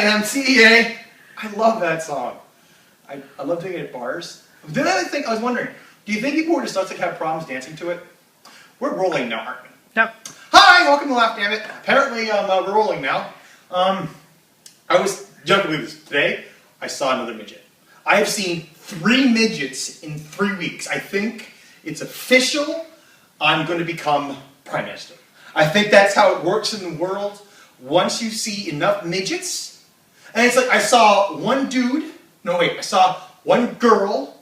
am, CEA. I love that song. I love doing it at bars. Then I was wondering, do you think people were just nuts have problems dancing to it? We're rolling now, aren't we? Yep. Hi, welcome to Laugh Damn It. Apparently, we're rolling now. I was joking with this today. I saw another midget. I have seen 3 midgets in 3 weeks. I think it's official. I'm going to become Prime Minister. I think that's how it works in the world. Once you see enough midgets, and it's like I saw one dude. No, wait, I saw one girl.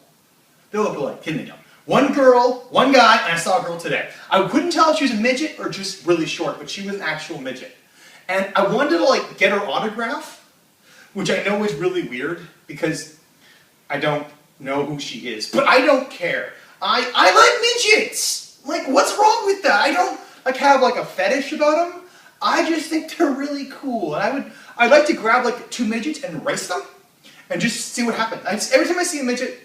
They look alike, didn't they? One girl, one guy, and I saw a girl today. I couldn't tell if she was a midget or just really short, but she was an actual midget. And I wanted to like get her autograph, which I know is really weird because I don't know who she is. But I don't care. I like midgets. Like, what's wrong with that? I don't like have like a fetish about them. I just think they're really cool. And I'd like to grab like 2 midgets and race them and just see what happens. Every time I see a midget,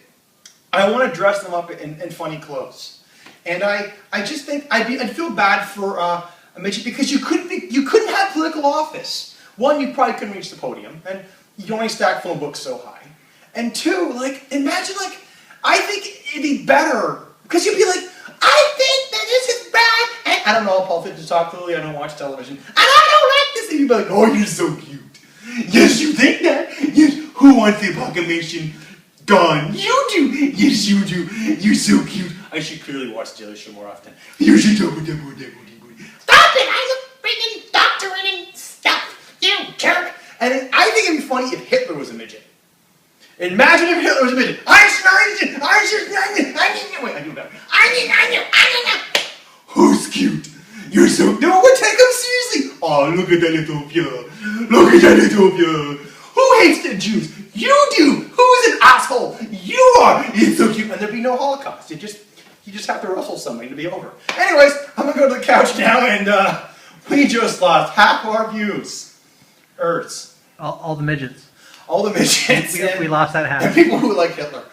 I want to dress them up in funny clothes. And I just think I'd feel bad for a midget because you couldn't have political office. One, you probably couldn't reach the podium, and you only stack phone books so high. And 2, like, imagine like, I think it'd be better because you'd be like, I think that this is bad. And I don't know how politicians talk clearly. I don't watch television, and I don't like this. And you'd be like, oh, you're so cute. Yes, you think that. Yes, who wants the proclamation gone? You do. Yes, you do. You're so cute. I should clearly watch the Daily Show more often. You should talk about that. Stop it! I'm a freaking doctorate and stuff. You jerk. And I think it'd be funny if Hitler was a midget. Imagine if Hitler was a midget. Wait, I do that. Who's cute? You're so. No one take him seriously. Oh, look at that little Pia. Look at that little Pia. Who hates the Jews? You do. Who's an asshole? You are. It's so cute. And there'd be no Holocaust. You just have to wrestle somebody to be over. Anyways, I'm gonna go to the couch now, and we just lost half our views. Earths. All the midgets. All the midgets. We lost that half. And people who like Hitler.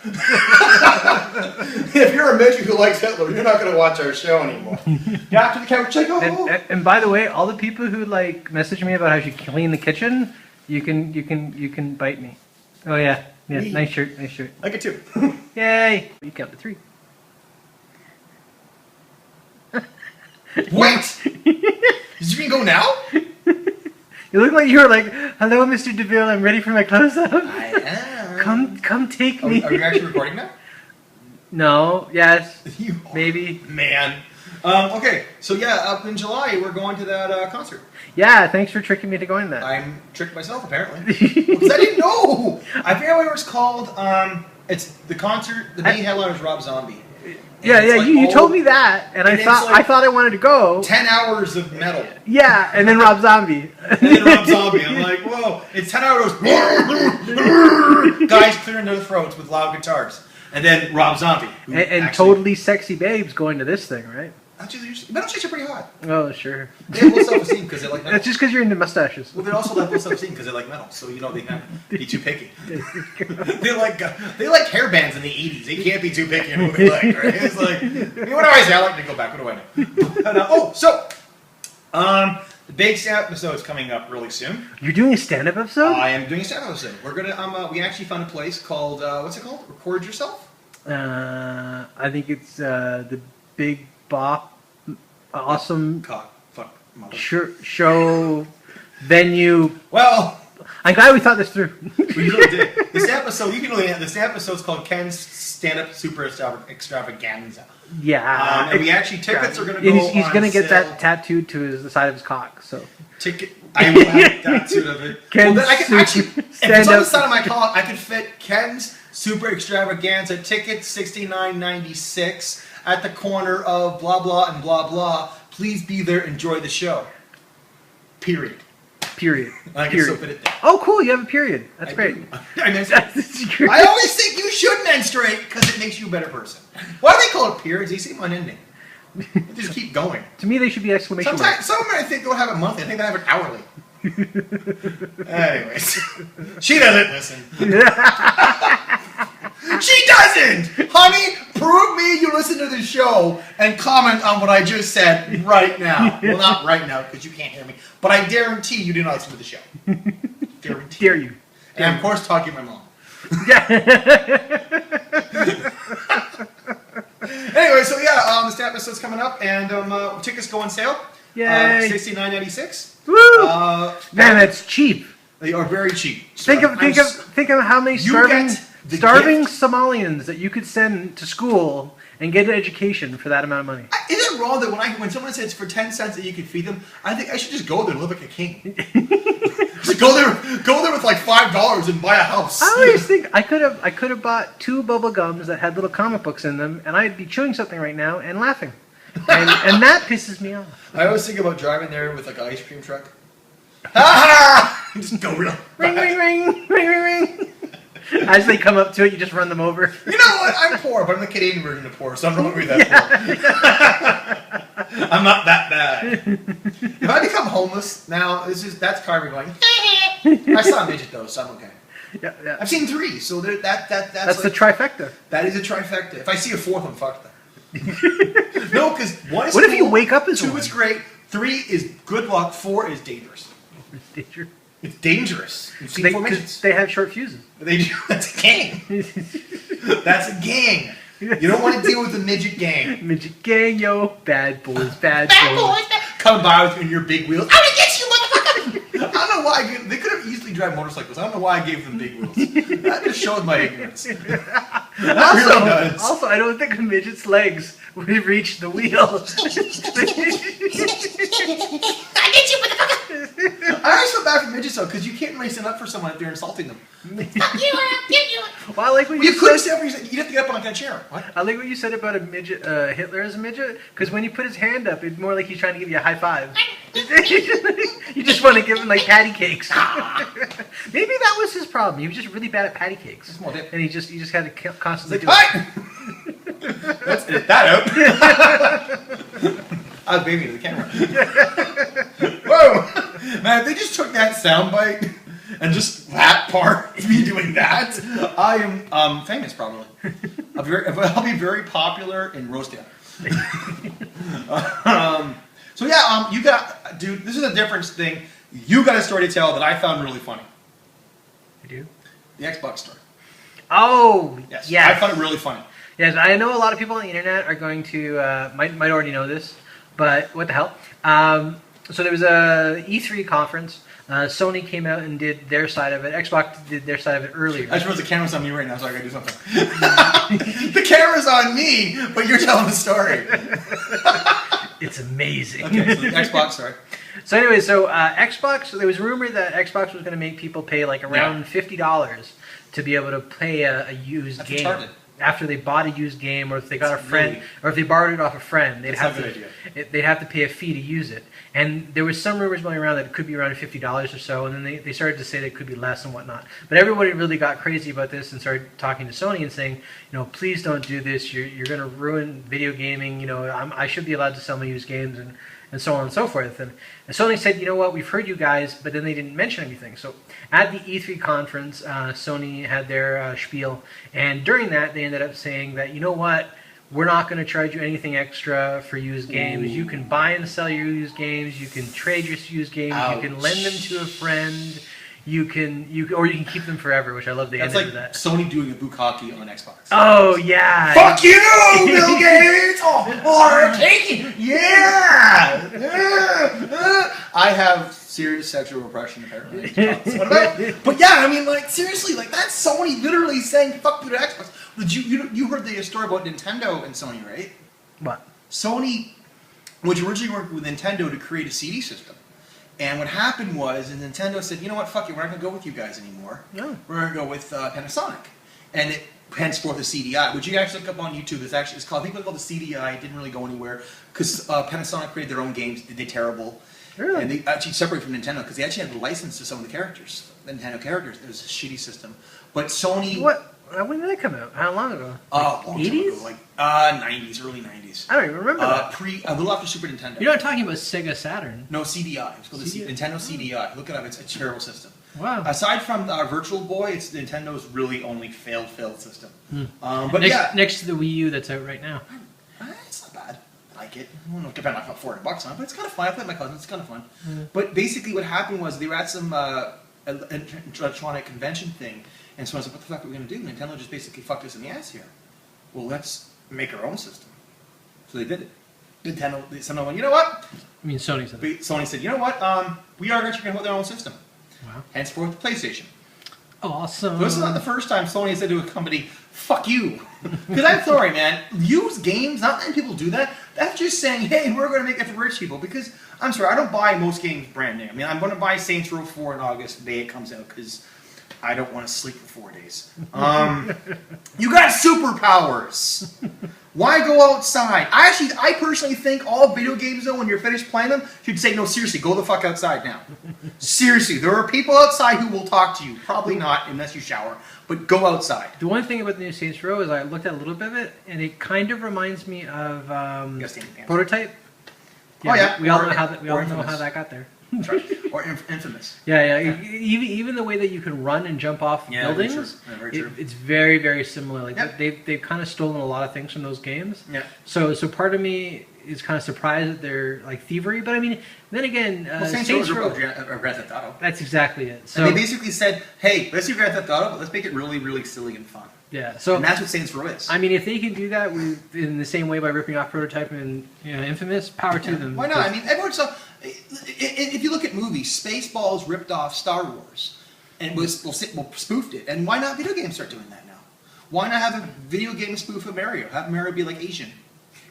If you're a midget who likes Hitler, you're not going to watch our show anymore. You're after the couch, like, oh. And by the way, all the people who like message me about how you clean the kitchen, you can bite me. Oh yeah, nice shirt. I get 2. Yay! You count to 3. Wait! Is you gonna go now? You look like you were like, hello, Mr. DeVille, I'm ready for my close-up. I am. Come take me. Are you actually recording now? No, yes, You maybe. Man. Okay, so yeah, up in July, we're going to that concert. Yeah, thanks for tricking me to going to that. I'm tricked myself, apparently. Because I didn't know! I forget what it was called. It's the concert, the main headliner is Rob Zombie. Yeah, like you told me that, and I thought I wanted to go. 10 hours of metal. Yeah, and then Rob Zombie. I'm like, whoa, it's 10 hours. Guys clearing their throats with loud guitars. And then Rob Zombie. And totally sexy babes going to this thing, right? Metal chicks are pretty hot. Oh, sure. They have low self-esteem because they like metal. It's just because you're into mustaches. Well, they also like low self-esteem because they like metal. So, they can't be too picky. They like hair bands in the 80s. They can't be too picky in who they like, right? It's like, what do I say? I like to go back. What do I know? The big stand-up episode is coming up really soon. You're doing a stand-up episode? I am doing a stand-up episode. We're gonna. We actually found a place called what's it called? Record Yourself. I think it's the Big Bop, awesome show venue. Well, I'm glad we thought this through. We really did. This episode, this episode's called Ken's Stand-Up Super Extravaganza. Yeah. And we actually, tickets are going to go He's on going to get sale. that tattooed to the side of his cock, so. I will have that tattooed of it. Ken's I can actually, if it's on the side of my cock, I could fit Ken's Super Extravaganza ticket, $69.96 at the corner of blah blah and blah blah. Please be there. Enjoy the show. Period. I can still fit it there. Oh, cool! You have a period. That's great. I always think you should menstruate because it makes you a better person. Why do they call it periods? They seem unending. They just keep going. To me, they should be exclamation marks. Some of them I think don't have it monthly. I think they have it hourly. Anyways, she doesn't listen. She doesn't! Honey, prove me you listen to the show and comment on what I just said right now. Well, not right now because you can't hear me, but I guarantee you do not listen to the show. Guarantee. Dare you? And of course, talking to my mom. Yeah. Anyway, so yeah, the stamp episode's coming up, and tickets go on sale. Yay! $69.96. Woo! Man, that's cheap. They are very cheap. Think of how many starving Somalians that you could send to school and get an education for that amount of money. Is it wrong that when someone says for 10 cents that you can feed them, I think I should just go there and live like a king. Just go there with like $5 and buy a house. I always think I could have bought 2 bubble gums that had little comic books in them, and I'd be chewing something right now and laughing, and that pisses me off. I always think about driving there with like an ice cream truck. Just go real. Ring, ring, ring, ring, ring, ring. As they come up to it, you just run them over. You know what? I'm poor, but I'm the Canadian version of poor, so I'm not going to be that poor. I'm not that bad. If I become homeless now, that's Carver going. I saw a midget though, so I'm okay. Yeah, yeah. I've seen 3, so that's That's like, the trifecta. that is a trifecta. If I see a 4th, I'm fucked. No, because 1 is What if cool, you wake up as 2 one? is great, 3 is good luck, 4 is dangerous. It's dangerous. You've seen 4 midgets. They have short fuses. They do. That's a gang. That's a gang. You don't want to deal with the midget gang. Midget gang, yo. Bad boys, bad boys. Come by with you in your big wheels. I'm gonna get you, motherfucker! I don't know why they could have easily drive motorcycles. I don't know why I gave them big wheels. That just shows my ignorance. That really does. Also, I don't think a midget's legs would reach the wheel. I get you, motherfucker! I always feel bad for midgets though, because you can't really stand up for someone if they're insulting them. Fuck you, I'll get you. Well, I like what You you couldn't said. stand up. You'd have to get up on a chair. What? I like what you said about a midget, Hitler as a midget, because when you put his hand up, it's more like he's trying to give you a high five. You just want to give him like patty cakes. Maybe that was his problem. He was just really bad at patty cakes, Small dip. and he just had to constantly It's do like, it. hi! Let's edit that out. I was waving to the camera. Whoa! Man, if they just took that soundbite and just that part, me doing that, I am famous probably. I'll be very popular in Rosedale. So yeah, you got, dude, this is a different thing. You got a story to tell that I found really funny. You do? The Xbox story. Oh, Yes. yes. I found it really funny. Yes, I know a lot of people on the internet are going to might already know this, but what the hell? So there was a E3 conference. Sony came out and did their side of it. Xbox did their side of it earlier. I just realized the camera's on me right now, so I gotta do something. The camera's on me, but you're telling the story. It's amazing. Okay, so the Xbox story. So anyway, Xbox. There was a rumor that Xbox was going to make people pay like around $50 to be able to play a used That's game. retarded. After they bought a used game, or if they got That's a friend, really- or if they borrowed it off a friend, they'd That's have not a to good they'd have to pay a fee to use it. And there was some rumors going around that it could be around $50 or so, and then they started to say that it could be less and whatnot. But everybody really got crazy about this and started talking to Sony and saying, please don't do this. You're going to ruin video gaming. I should be allowed to sell my used games and so on and so forth. And Sony said, you know what, we've heard you guys, but then they didn't mention anything. So at the E3 conference, Sony had their spiel, and during that they ended up saying that, you know what, we're not going to charge you anything extra for used games. You can buy and sell your used games. You can trade your used games. Ouch. You can lend them to a friend. You can keep them forever, which I love the That's ending like of that. Sony doing a bukkake on Xbox. Oh yeah. Fuck you, Bill Gates! Oh, take it! Yeah! I have serious sexual repression, apparently. What about? But yeah, I mean, like, seriously, like, that's Sony literally saying fuck you to Xbox. Did you heard the story about Nintendo and Sony, right? What? Sony, which originally worked with Nintendo to create a CD system. And what happened was, Nintendo said, you know what, fuck you, we're not going to go with you guys anymore. No. We're going to go with Panasonic. And it henceforth the CDI, which you can actually look up on YouTube. It's called, I think it was called the CDI. It didn't really go anywhere because Panasonic created their own games. They did terrible. Really? And they actually separated from Nintendo because they actually had a license to some of the characters, the Nintendo characters. It was a shitty system. But Sony... What? When did that come out? How long ago? long time 80s? ago, like 90s, early 90s. I don't even remember that. A little after Super Nintendo. You're not talking about Sega Saturn. No, CDI. It's called the CDI? Nintendo CDI. Look it up. It's a terrible system. Wow. Aside from Virtual Boy, it's Nintendo's really only failed system. But Next to the Wii U that's out right now. it's not bad. I like it. I don't know, depending on $400 on it, but it's kind of fun. I play with my cousins. It's kind of fun. But basically, what happened was they were at some electronic convention thing. And so I was like, what the fuck are we going to do? Nintendo just basically fucked us in the ass here. Well, let's make our own system. So they did it. Nintendo went, you know what? I mean, Sony said that. Sony said, you know what? We are going to put their own system. Wow. Henceforth, the PlayStation. Awesome. So this is not the first time Sony has said to a company, fuck you. Because I'm sorry, man. Used games, not many people do that. That's just saying, hey, we're going to make it for rich people. Because, I'm sorry, I don't buy most games brand new. I mean, I'm going to buy Saints Row 4 in August, the day it comes out, because I don't want to sleep for 4 days. You got superpowers. Why go outside? I personally think all video games, though, when you're finished playing them, should say, no, seriously, go the fuck outside now. Seriously, there are people outside who will talk to you. Probably not, unless you shower. But go outside. The one thing about the new Saints Row is I looked at a little bit of it, and it kind of reminds me of Prototype. Oh, yeah. We all know how that got there. Or Infamous. Yeah. Even the way that you can run and jump off buildings, very true. It's very, very similar. Like Yep. they've kind of stolen a lot of things from those games. Yeah. So part of me is kind of surprised that they're like thievery, but I mean, then again, Saints Row Grand Theft Auto. That's exactly it. So And they basically said, hey, let's do Grand Theft Auto, but let's make it really, really silly and fun. yeah. So And that's what Saints Row is. I mean, if they can do that in the same way by ripping off Prototype and Infamous, power to them. Why not? I mean, everyone's so. If you look at movies, Spaceballs ripped off Star Wars, and spoofed it. And why not video games start doing that now? Why not have a video game spoof of Mario? Have Mario be like Asian.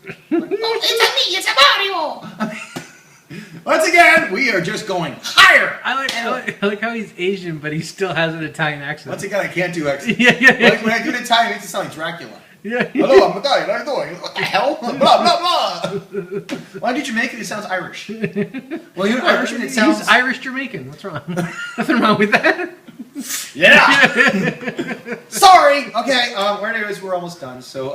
Oh, it's a Mario! Once again, we are just going higher. I like how he's Asian, but he still has an Italian accent. Once again, I can't do accents. Yeah. When I do an Italian, it makes it sound like Dracula. Yeah. Hello, I'm Italian. How are you doing? What the hell? Blah, blah, blah. Why did you make it? It sounds Irish. Well, you're Irishman. It sounds... He's Irish Jamaican. What's wrong? Nothing wrong with that. Yeah. Sorry. Okay. Anyways, we're almost done. So,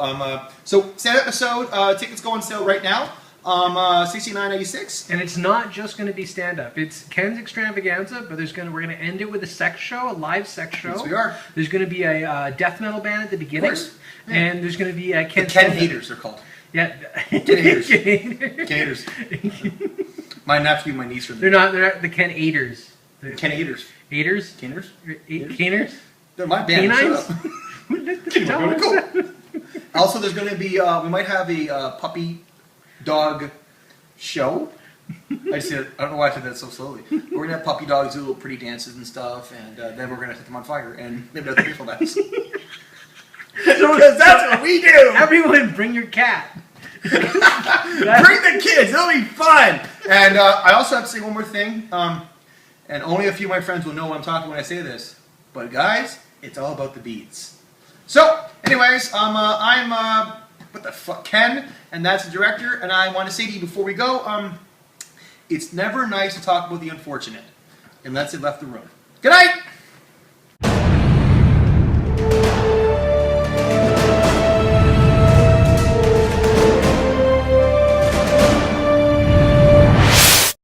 sad episode. Tickets go on sale right now. $69.86. And it's not just going to be stand-up. It's Ken's extravaganza, but we're going to end it with a sex show, a live sex show. Yes, we are. There's going to be a death metal band at the beginning. Of course. Yeah. And there's going to be a Ken Haters, they're called. Yeah. Ken Haters. Ken Haters. My nephew, my niece are They're not the Ken Aiders. Ken Haters. Aiders? Caners? Caners? They're my band. Canines? Shut up. Cool. Also, there's going to be, we might have a puppy dog show. I don't know why I said that so slowly. We're going to have puppy dogs do little pretty dances and stuff, and then we're going to set them on fire and maybe other people dance. Because that's what we do! Everyone bring your cat. Bring the kids, it'll be fun! And I also have to say one more thing, and only a few of my friends will know what I'm talking when I say this, but guys, it's all about the beats. So, anyways, I'm what the fuck, Ken, and that's the director, and I want to say to you before we go, it's never nice to talk about the unfortunate, unless it left the room. Good night!